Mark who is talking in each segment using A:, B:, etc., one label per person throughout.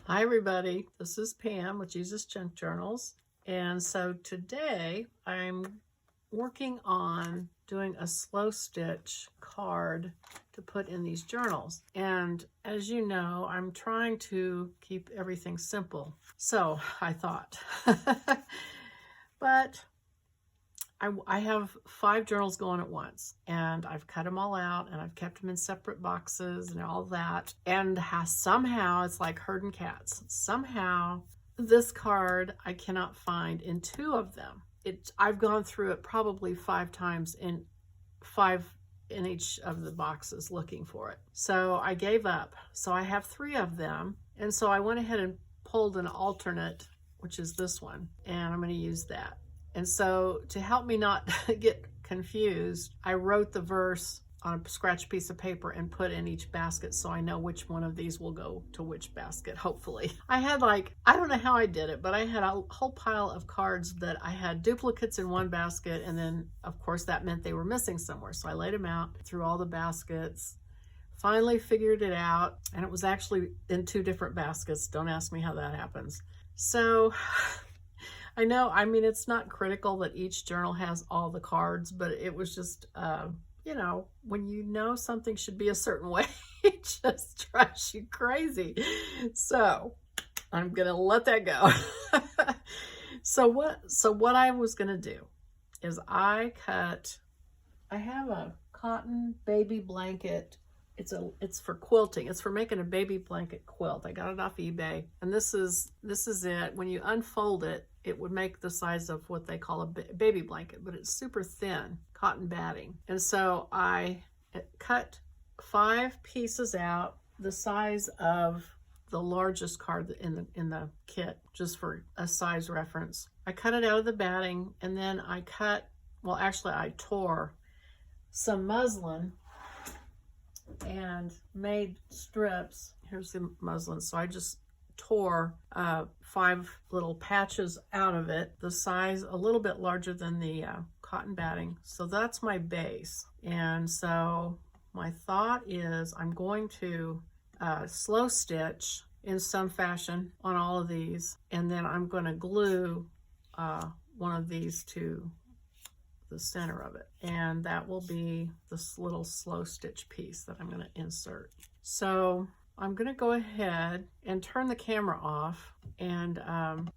A: Hi everybody, this is Pam with Jesus Junk Journals, and so today I'm working on doing a slow stitch card to put in these journals. And as you know, I'm trying to keep everything simple, so I thought but I have 5 journals going at once, and I've cut them all out and I've kept them in separate boxes and all that. And somehow it's like herding cats. Somehow this card I cannot find in 2 of them. I've gone through it probably 5 times in 5 in each of the boxes looking for it. So I gave up. So I have 3 of them. And so I went ahead and pulled an alternate, which is this one, and I'm going to use that. And so to help me not get confused, I wrote the verse on a scratch piece of paper and put in each basket so I know which one of these will go to which basket, hopefully. I had I don't know how I did it, but I had a whole pile of cards that I had duplicates in one basket, and then of course that meant they were missing somewhere. So I laid them out through all the baskets, finally figured it out, and it was actually in 2 different baskets. Don't ask me how that happens. So I know, I mean, it's not critical that each journal has all the cards, but it was just, you know, when you know something should be a certain way, it just drives you crazy. So I'm going to let that go. So what I was going to do is I have a cotton baby blanket. It's for quilting. It's for making a baby blanket quilt. I got it off eBay, and this is it. When you unfold it, it would make the size of what they call a baby blanket, but it's super thin cotton batting. And so I cut 5 pieces out, the size of the largest card in the kit, just for a size reference. I cut it out of the batting, and then I tore some muslin and made strips. Here's the muslin. So I just tore 5 little patches out of it, the size a little bit larger than the cotton batting. So that's my base. And so my thought is I'm going to slow stitch in some fashion on all of these, and then I'm going to glue one of these to the center of it, and that will be this little slow stitch piece that I'm going to insert. So I'm going to go ahead and turn the camera off and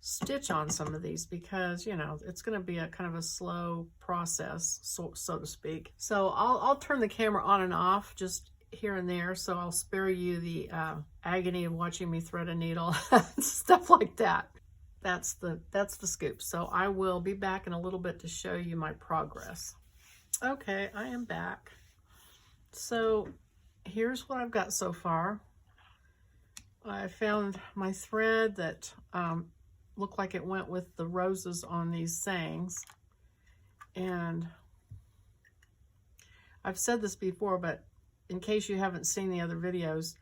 A: stitch on some of these, because you know it's going to be a kind of a slow process, so to speak. So I'll turn the camera on and off just here and there, so I'll spare you the agony of watching me thread a needle, stuff like that. That's the scoop. So I will be back in a little bit to show you my progress. Okay, I am back. So here's what I've got so far. I found my thread that looked like it went with the roses on these sayings. And I've said this before, but in case you haven't seen the other videos,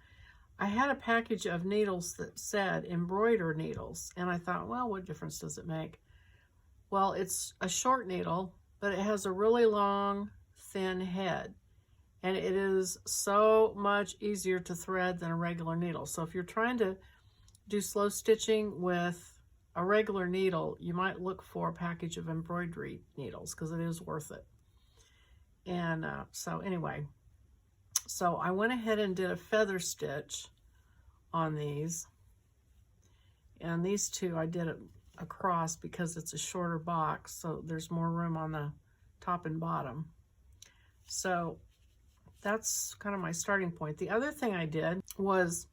A: I had a package of needles that said embroider needles, and I thought, well, what difference does it make? Well, it's a short needle, but it has a really long, thin head, and it is so much easier to thread than a regular needle. So if you're trying to do slow stitching with a regular needle, you might look for a package of embroidery needles, because it is worth it. And so anyway, so I went ahead and did a feather stitch on these, and these 2 I did it across because it's a shorter box, so there's more room on the top and bottom. So that's kind of my starting point. The other thing I did was,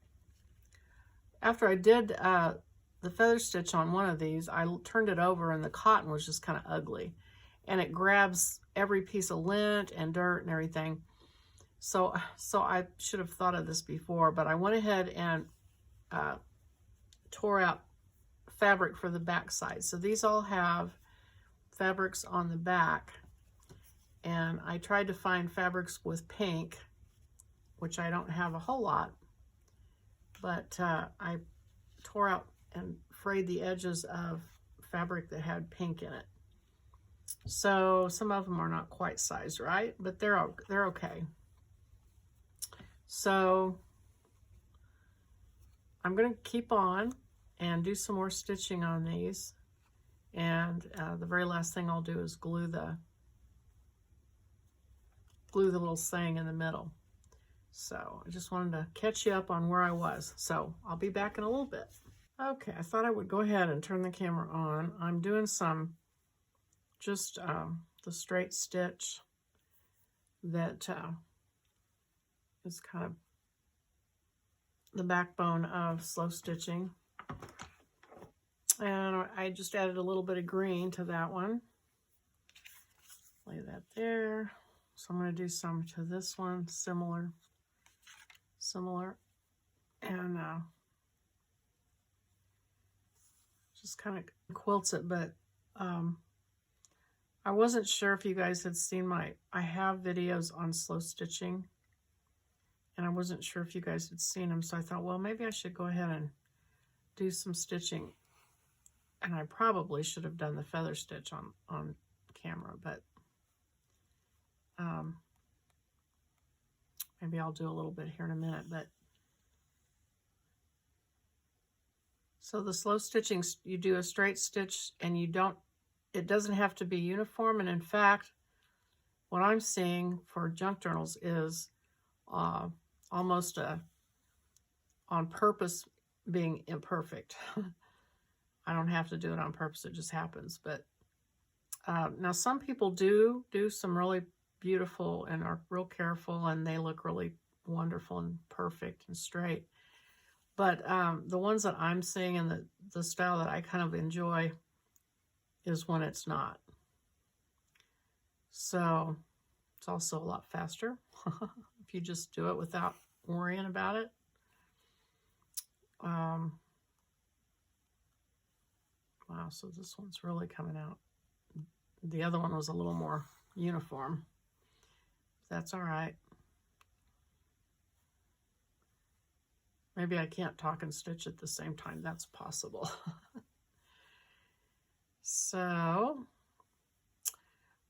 A: after I did the feather stitch on one of these, I turned it over, and the cotton was just kind of ugly, and it grabs every piece of lint and dirt and everything. So I should have thought of this before, but I went ahead and tore out fabric for the back side. So these all have fabrics on the back, and I tried to find fabrics with pink, which I don't have a whole lot, but I tore out and frayed the edges of fabric that had pink in it. So some of them are not quite sized right, but they're okay. So I'm going to keep on and do some more stitching on these. And the very last thing I'll do is glue the little saying in the middle. So I just wanted to catch you up on where I was. So I'll be back in a little bit. Okay, I thought I would go ahead and turn the camera on. I'm doing some just the straight stitch that is kind of the backbone of slow stitching. And I just added a little bit of green to that one. Lay that there. So I'm going to do some to this one, similar. And just kind of quilts it, but I wasn't sure if you guys had seen I have videos on slow stitching, and I wasn't sure if you guys had seen them, so I thought, well, maybe I should go ahead and do some stitching. And I probably should have done the feather stitch on camera, but maybe I'll do a little bit here in a minute. But so the slow stitching, you do a straight stitch, and it doesn't have to be uniform. And in fact, what I'm seeing for junk journals is almost on purpose being imperfect. I don't have to do it on purpose, it just happens. But now some people do some really beautiful and are real careful, and they look really wonderful and perfect and straight. But the ones that I'm seeing and the style that I kind of enjoy is when it's not. So it's also a lot faster if you just do it without worrying about it. Wow, so this one's really coming out. The other one was a little more uniform. That's all right. Maybe I can't talk and stitch at the same time. That's possible. So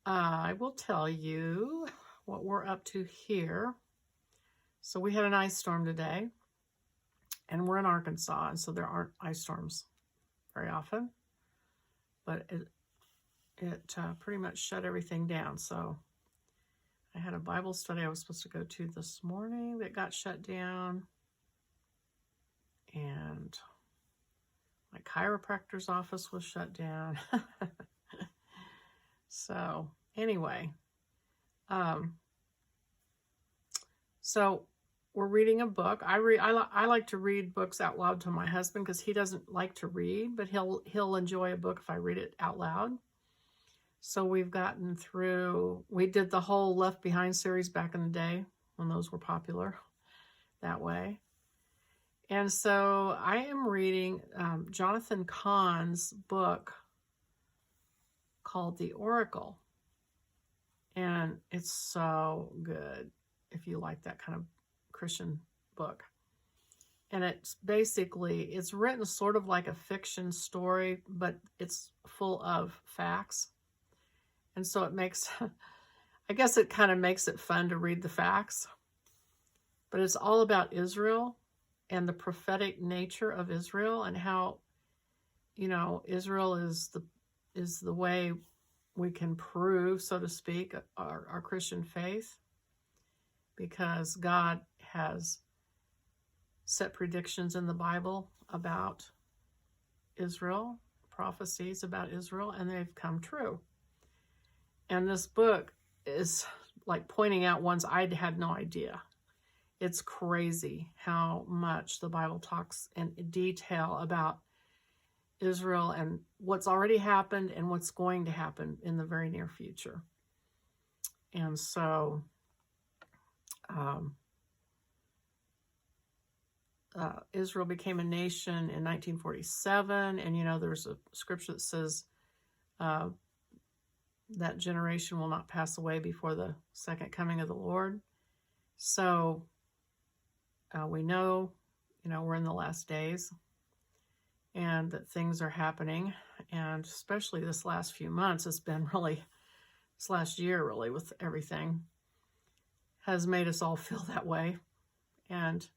A: I will tell you what we're up to here. So we had an ice storm today, and we're in Arkansas, and so there aren't ice storms very often. But it pretty much shut everything down. So I had a Bible study I was supposed to go to this morning that got shut down. And my chiropractor's office was shut down. So anyway, so we're reading a book. I like to read books out loud to my husband because he doesn't like to read, but he'll enjoy a book if I read it out loud. So we've gotten through, we did the whole Left Behind series back in the day when those were popular that way. And so I am reading Jonathan Cahn's book called The Oracle. And it's so good if you like that kind of Christian book. And it's written sort of like a fiction story, but it's full of facts. And so it makes, I guess it kind of makes it fun to read the facts. But it's all about Israel and the prophetic nature of Israel, and how, Israel is the way we can prove, so to speak, our Christian faith, because God has set predictions in the Bible about Israel, prophecies about Israel, and they've come true. And this book is like pointing out ones I had no idea. It's crazy how much the Bible talks in detail about Israel and what's already happened and what's going to happen in the very near future. And so Israel became a nation in 1947, and there's a scripture that says that generation will not pass away before the second coming of the Lord. So we know, we're in the last days, and that things are happening, and especially this last few months, this last year really, with everything, has made us all feel that way. And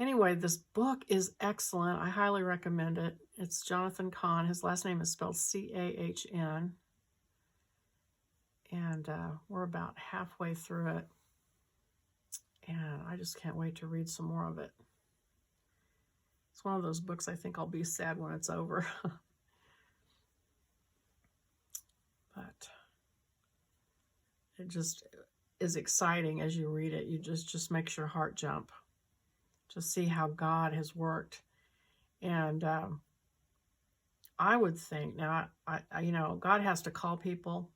A: Anyway, this book is excellent. I highly recommend it. It's Jonathan Cahn. His last name is spelled C-A-H-N. And we're about halfway through it. And I just can't wait to read some more of it. It's one of those books I think I'll be sad when it's over. But it just is exciting as you read it. You just makes your heart jump. Just see how God has worked. And I would think, now, I you know, God has to call people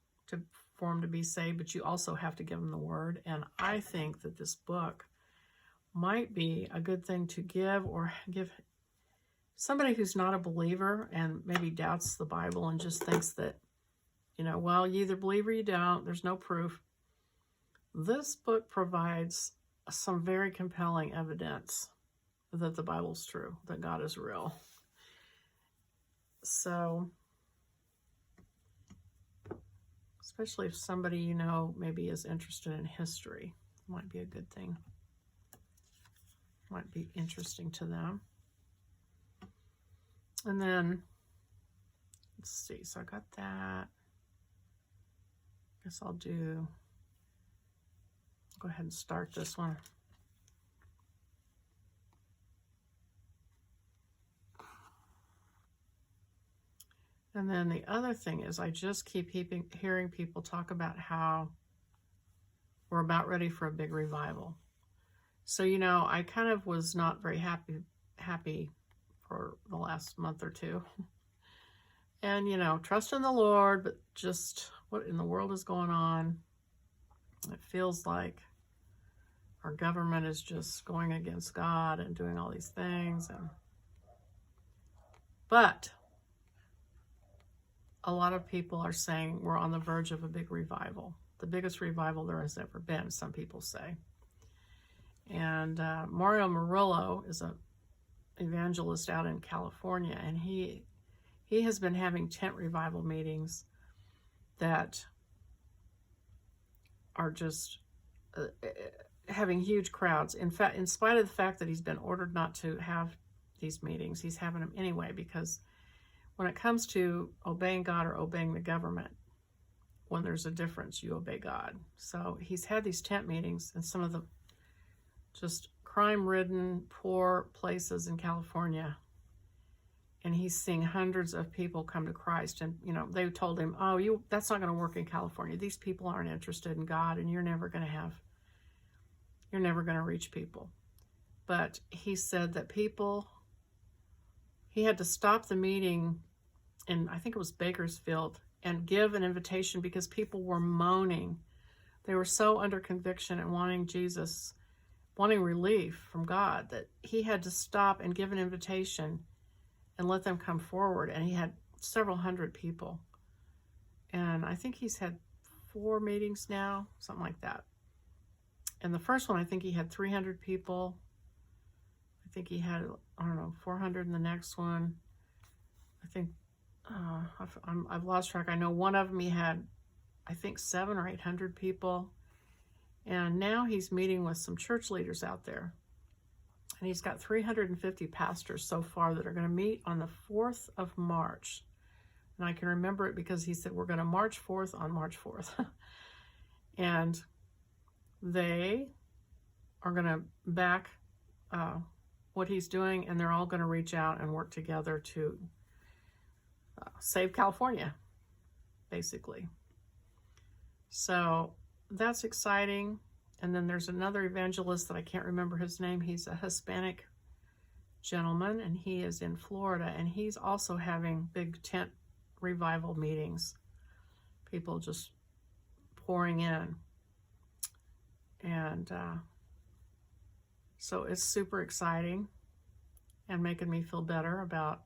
A: for them to be saved, but you also have to give them the word. And I think that this book might be a good thing to give somebody who's not a believer and maybe doubts the Bible and just thinks that, you know, well, you either believe or you don't. There's no proof. This book provides some very compelling evidence that the Bible's true, that God is real. So, especially if somebody you know maybe is interested in history, might be a good thing. Might be interesting to them. And then, let's see, so I got that. Guess I'll go ahead and start this one. And then the other thing is I just keep hearing people talk about how we're about ready for a big revival. So, you know, I kind of was not very happy for the last month or two. And, you know, trust in the Lord, but just what in the world is going on? It feels like our government is just going against God and doing all these things. But a lot of people are saying we're on the verge of a big revival. The biggest revival there has ever been, some people say. And Mario Murillo is an evangelist out in California, and he has been having tent revival meetings that are just having huge crowds. In fact, in spite of the fact that he's been ordered not to have these meetings, he's having them anyway, because when it comes to obeying God or obeying the government, when there's a difference, you obey God. So he's had these tent meetings in some of the just crime-ridden, poor places in California. And he's seeing hundreds of people come to Christ. And, you know, they told him, oh, that's not going to work in California. These people aren't interested in God, and you're never going to reach people. But he said that he had to stop the meeting in, I think it was Bakersfield, and give an invitation because people were moaning. They were so under conviction and wanting relief from God, that he had to stop and give an invitation and let them come forward. And he had several hundred people. And I think he's had 4 meetings now, something like that. And the first one, I think he had 300 people. I think he had, 400 in the next one. I think, I've lost track. I know one of them he had, I think 700 or 800 people. And now he's meeting with some church leaders out there. And he's got 350 pastors so far that are going to meet on the 4th of March. And I can remember it because he said, we're going to march forth on March 4th. And they are going to back what he's doing, and they're all going to reach out and work together to save California, basically. So that's exciting. And then there's another evangelist that I can't remember his name. He's a Hispanic gentleman, and he is in Florida, and he's also having big tent revival meetings. People just pouring in. And so it's super exciting and making me feel better about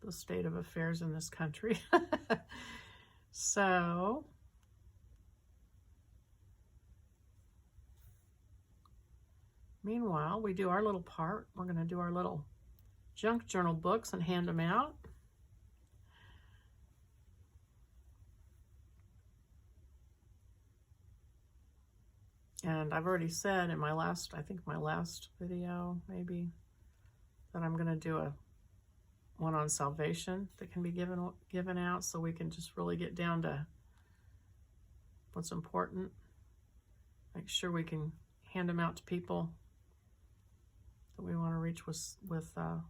A: the state of affairs in this country. So meanwhile, we do our little part. We're going to do our little junk journal books and hand them out. And I've already said in my last, I think my last video, maybe, that I'm going to do one on salvation that can be given out, so we can just really get down to what's important. Make sure we can hand them out to people that we want to reach with the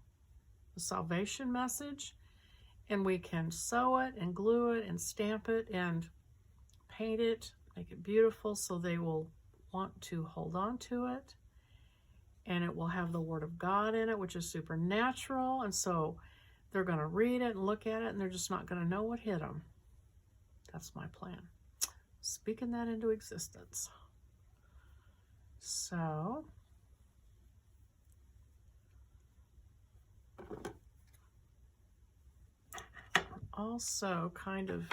A: salvation message. And we can sew it and glue it and stamp it and paint it, make it beautiful, so they will want to hold on to it. And it will have the Word of God in it, which is supernatural. And so they're going to read it and look at it, and they're just not going to know what hit them. That's my plan. Speaking that into existence. So, also kind of,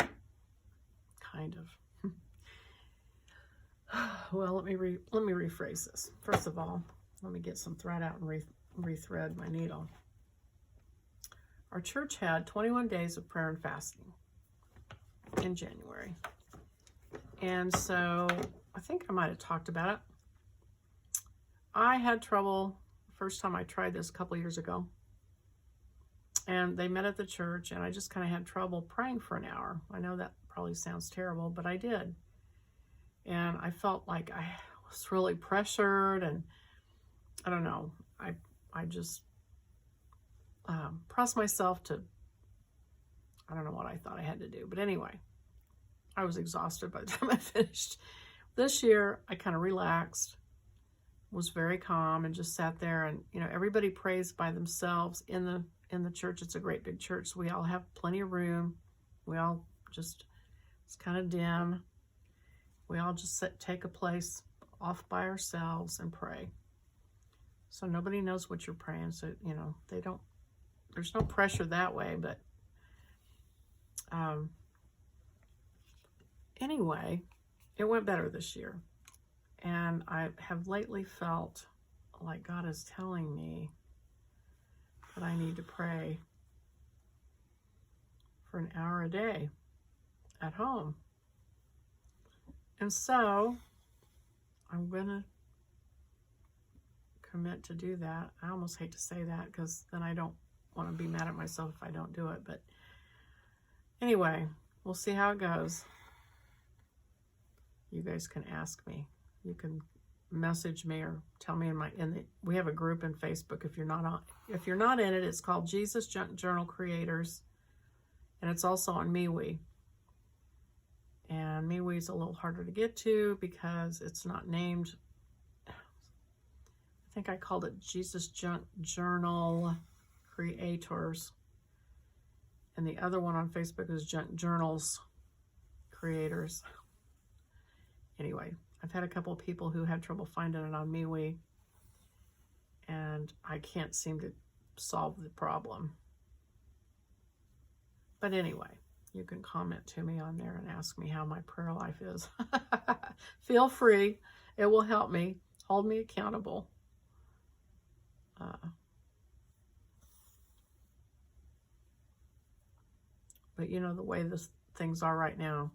A: well, let me rephrase this. First of all, let me get some thread out and rethread my needle. Our church had 21 days of prayer and fasting in January. And so I think I might have talked about it. I had trouble first time I tried this a couple years ago. And they met at the church, and I just kind of had trouble praying for an hour. I know that probably sounds terrible, but I did. And I felt like I was really pressured, and I don't know. I just pressed myself to, I don't know what I thought I had to do. But anyway, I was exhausted by the time I finished. This year, I kind of relaxed, was very calm, and just sat there. And, you know, everybody prays by themselves in the church. It's a great big church, so we all have plenty of room. We all just, it's kind of dim. We all just take a place off by ourselves and pray. So nobody knows what you're praying. So, you know, there's no pressure that way. But anyway, it went better this year. And I have lately felt like God is telling me that I need to pray for an hour a day at home. And so I'm going to commit to do that. I almost hate to say that, because then I don't want to be mad at myself if I don't do it. But anyway, we'll see how it goes. You guys can ask me. You can message me or tell me we have a group in Facebook. If you're not in it, it's called Jesus Journal Creators, and it's also on MeWe. And MeWe's a little harder to get to because it's not named. I think I called it Jesus Journal Creators, and the other one on Facebook is Journals Creators. Anyway, I've had a couple of people who had trouble finding it on MeWe, and I can't seem to solve the problem. But anyway, you can comment to me on there and ask me how my prayer life is. Feel free. It will help me. Hold me accountable. But you know, the way things are right now,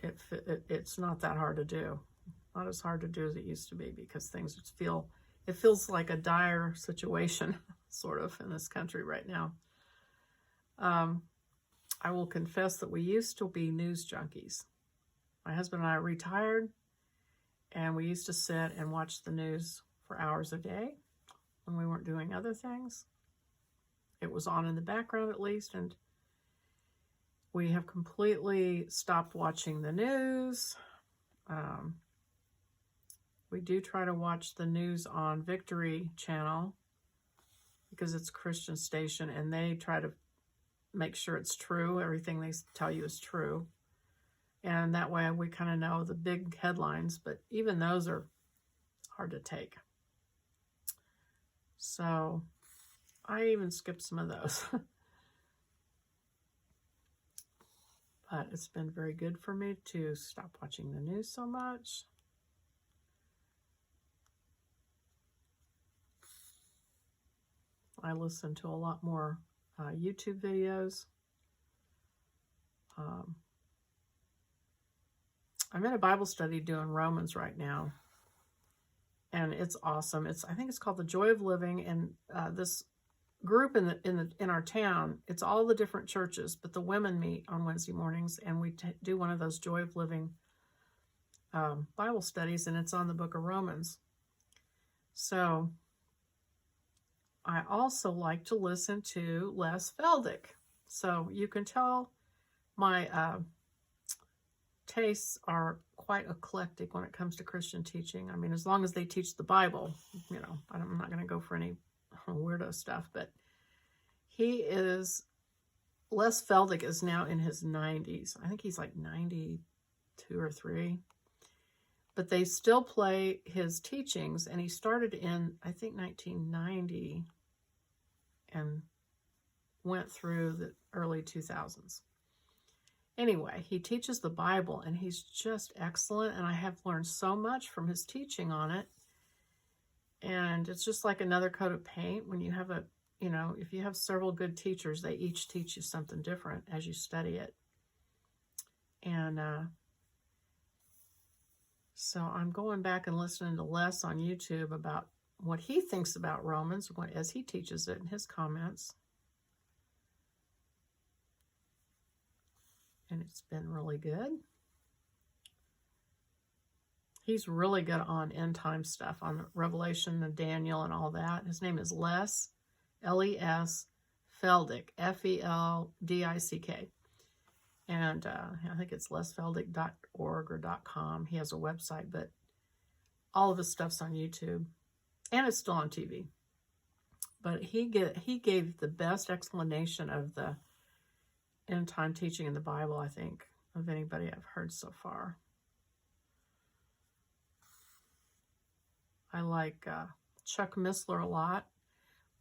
A: it's not that hard to do. Not as hard to do as it used to be, because things just it feels like a dire situation, sort of, in this country right now. I will confess that we used to be news junkies. My husband and I are retired, and we used to sit and watch the news for hours a day when we weren't doing other things. It was on in the background at least, and we have completely stopped watching the news. We do try to watch the news on Victory Channel because it's a Christian station, and they try to make sure it's true. Everything they tell you is true. And that way we kind of know the big headlines, but even those are hard to take. So I even skipped some of those. But it's been very good for me to stop watching the news so much. I listen to a lot more YouTube videos. I'm in a Bible study doing Romans right now, and it's awesome. I think it's called The Joy of Living, and this group in our town, it's all the different churches, but the women meet on Wednesday mornings, and we do one of those Joy of Living Bible studies, and it's on the book of Romans. So I also like to listen to Les Feldick. So you can tell my tastes are quite eclectic when it comes to Christian teaching. I mean, as long as they teach the Bible, you know, I'm not going to go for any weirdo stuff, but Les Feldick is now in his 90s. I think he's like 92 or 3. But they still play his teachings, and he started in, I think, 1990 and went through the early 2000s. Anyway, he teaches the Bible, and he's just excellent, and I have learned so much from his teaching on it. And it's just like another coat of paint when you have if you have several good teachers, they each teach you something different as you study it. And so I'm going back and listening to Les on YouTube about what he thinks about Romans as he teaches it in his comments. And it's been really good. He's really good on end time stuff, on Revelation and Daniel and all that. His name is Les, L-E-S, Feldick, F-E-L-D-I-C-K. And I think it's lesfeldick.org or .com. He has a website, but all of his stuff's on YouTube. And it's still on TV. But he gave the best explanation of the end time teaching in the Bible, I think, of anybody I've heard so far. I like Chuck Missler a lot.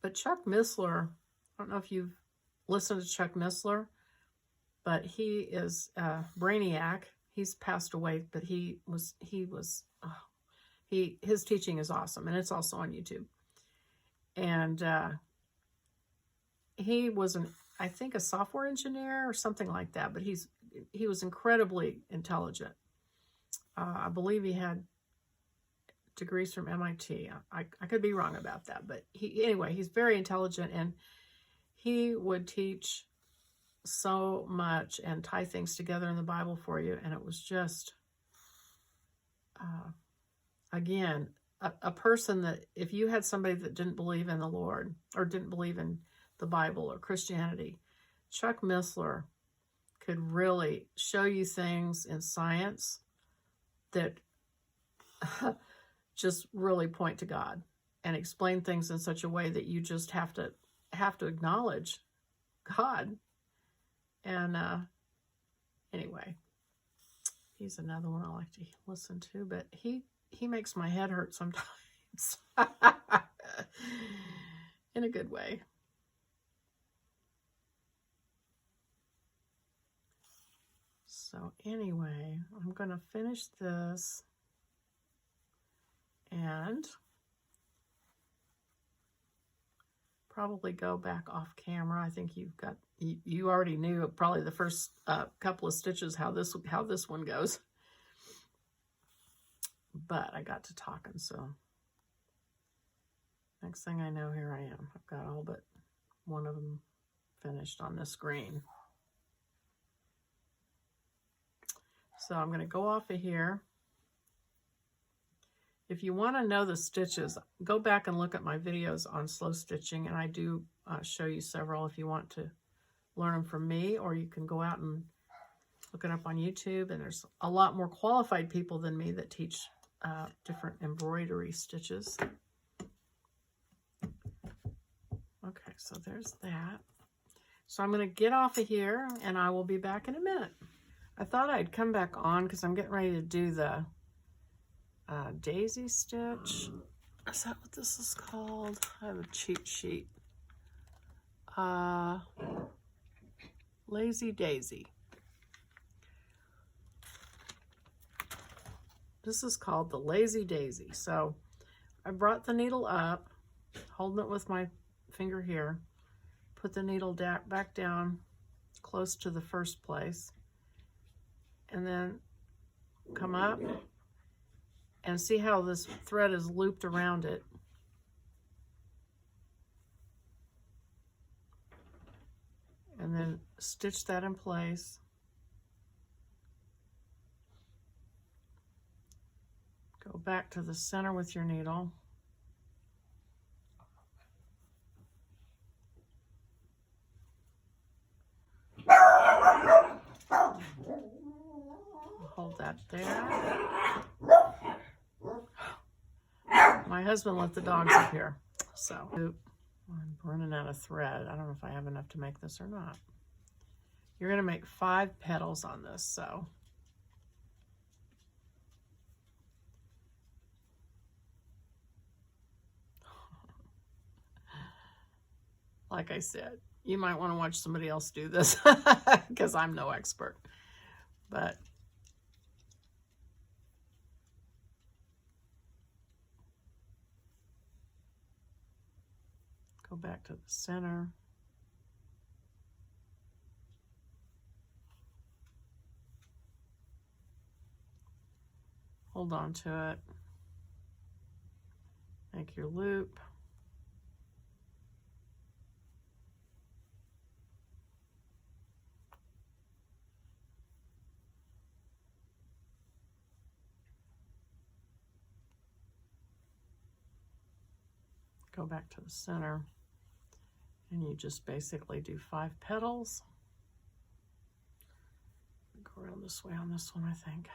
A: But Chuck Missler, I don't know if you've listened to Chuck Missler, but he is a brainiac. He's passed away, but his teaching is awesome, and it's also on YouTube. And he was I think a software engineer or something like that, but he was incredibly intelligent. I believe he had degrees from MIT. I could be wrong about that, but he's very intelligent, and he would teach so much and tie things together in the Bible for you. And it was just, again, a person that if you had somebody that didn't believe in the Lord or didn't believe in the Bible or Christianity, Chuck Missler could really show you things in science that just really point to God and explain things in such a way that you just have to acknowledge God. And anyway, he's another one I like to listen to, but he makes my head hurt sometimes in a good way. So anyway, I'm going to finish this and probably go back off camera. I think you already knew probably the first couple of stitches how this one goes. But I got to talking, so next thing I know, here I am. I've got all but one of them finished on the screen. So I'm going to go off of here. If you want to know the stitches, go back and look at my videos on slow stitching, and I do show you several if you want to learn them from me, or you can go out and look it up on YouTube, and there's a lot more qualified people than me that teach different embroidery stitches. Okay, so there's that. So I'm going to get off of here, and I will be back in a minute. I thought I'd come back on because I'm getting ready to do the daisy stitch. Is that what this is called? I have a cheat sheet. Lazy daisy. This is called the lazy daisy. So I brought the needle up, holding it with my finger here, put the needle back down close to the first place, and then come up, and see how this thread is looped around it. And then stitch that in place. Go back to the center with your needle. Hold that there. My husband let the dogs up here, so I'm running out of thread. I don't know if I have enough to make this or not. You're going to make 5 petals on this, so like I said, you might want to watch somebody else do this because I'm no expert. But go back to the center. Hold on to it. Make your loop. Go back to the center, and you just basically do 5 petals. Go around this way on this one, I think.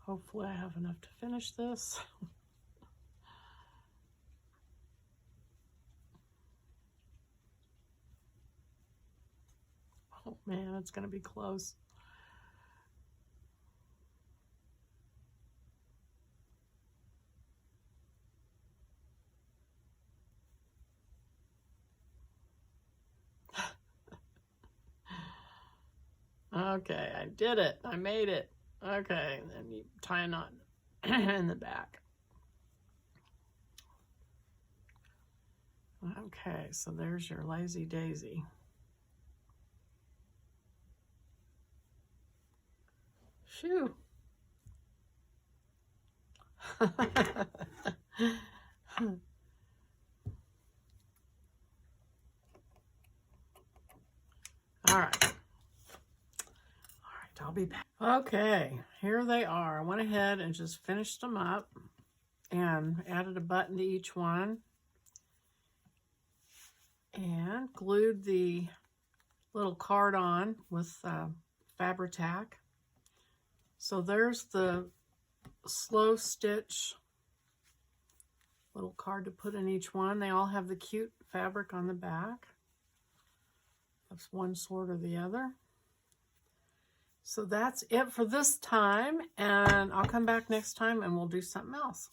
A: Hopefully I have enough to finish this. Oh man, it's going to be close. Okay, I did it. I made it. Okay, then you tie a knot in the back. Okay, so there's your lazy daisy. Shoo. All right. I'll be back. Okay, here they are. I went ahead and just finished them up and added a button to each one and glued the little card on with Fabri-Tac. So there's the slow stitch little card to put in each one. They all have the cute fabric on the back. That's one sort or the other. So that's it for this time, and I'll come back next time and we'll do something else.